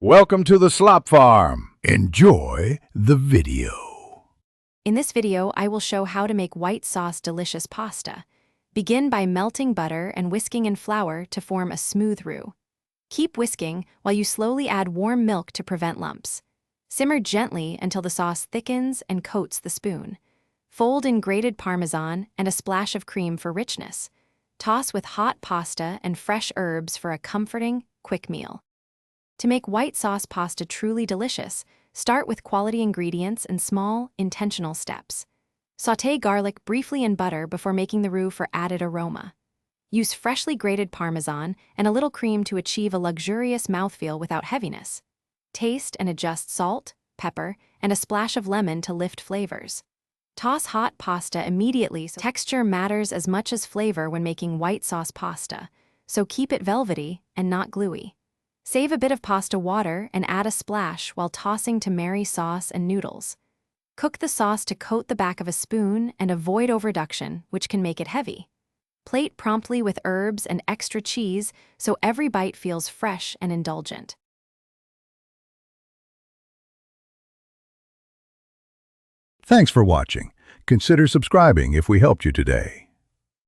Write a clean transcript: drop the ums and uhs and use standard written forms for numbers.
Welcome to the Slop Farm. Enjoy the video. In this video, I will show how to make white sauce delicious pasta. Begin by melting butter and whisking in flour to form a smooth roux. Keep whisking while you slowly add warm milk to prevent lumps. Simmer gently until the sauce thickens and coats the spoon. Fold in grated Parmesan and a splash of cream for richness. Toss with hot pasta and fresh herbs for a comforting, quick meal. To make white sauce pasta truly delicious, start with quality ingredients and small, intentional steps. Sauté garlic briefly in butter before making the roux for added aroma. Use freshly grated Parmesan and a little cream to achieve a luxurious mouthfeel without heaviness. Taste and adjust salt, pepper, and a splash of lemon to lift flavors. Toss hot pasta immediately so texture matters as much as flavor when making white sauce pasta, so keep it velvety and not gluey. Save a bit of pasta water and add a splash while tossing to marry sauce and noodles. Cook the sauce to coat the back of a spoon and avoid overreduction, which can make it heavy. Plate promptly with herbs and extra cheese so every bite feels fresh and indulgent. Thanks for watching. Consider subscribing if we helped you today.